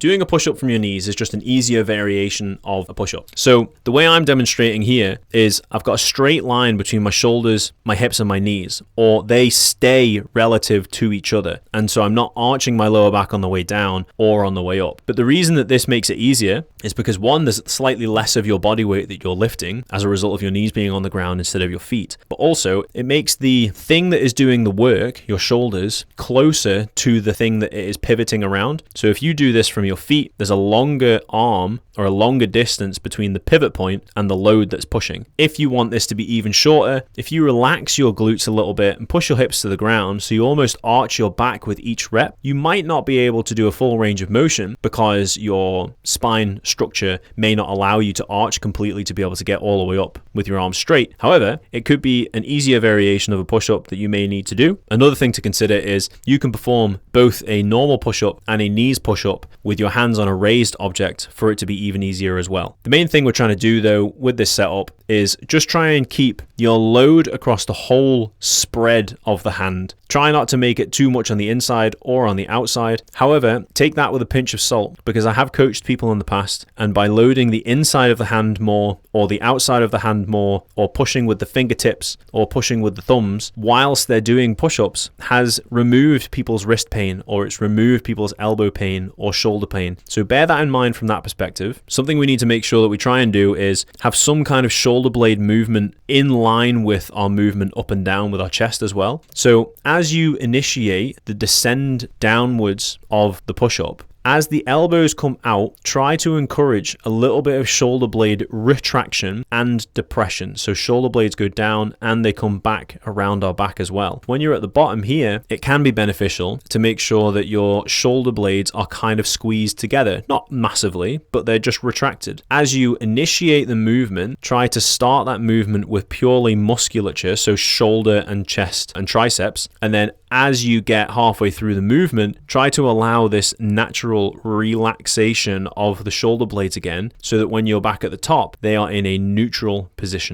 doing a push-up from your knees is just an easier variation of a push-up. So the way I'm demonstrating here is I've got a straight line between my shoulders, my hips, and my knees, or they stay relative to each other. And so I'm not arching my lower back on the way down or on the way up. But the reason that this makes it easier is because, one, there's slightly less of your body weight that you're lifting as a result of your knees being on the ground instead of your feet. But also, it makes the thing that is doing the work, your shoulders, closer to the thing that it is pivoting around. So if you do this from your feet, there's a longer arm or a longer distance between the pivot point and the load that's pushing. If you want this to be even shorter, if you relax your glutes a little bit and push your hips to the ground so you almost arch your back with each rep, you might not be able to do a full range of motion because your spine structure may not allow you to arch completely to be able to get all the way up with your arms straight. However, it could be an easier variation of a push-up that you may need to do. Another thing to consider is you can perform both a normal push-up and a knees push-up with your hands on a raised object for it to be even easier as well. The main thing we're trying to do though with this setup is just try and keep your load across the whole spread of the hand. Try not to make it too much on the inside or on the outside. However, take that with a pinch of salt, because I have coached people in the past, and by loading the inside of the hand more or the outside of the hand more, or pushing with the fingertips or pushing with the thumbs whilst they're doing push-ups, has removed people's wrist pain, or it's removed people's elbow pain or shoulder pain. So bear that in mind from that perspective. Something we need to make sure that we try and do is have some kind of shoulder blade movement in line with our movement up and down with our chest as well. So as you initiate the descend downwards of the push-up, as the elbows come out, try to encourage a little bit of shoulder blade retraction and depression. So shoulder blades go down and they come back around our back as well. When you're at the bottom here, it can be beneficial to make sure that your shoulder blades are kind of squeezed together. Not massively, but they're just retracted. As you initiate the movement, try to start that movement with purely musculature, so shoulder and chest and triceps, and then as you get halfway through the movement, try to allow this natural relaxation of the shoulder blades again, so that when you're back at the top, they are in a neutral position.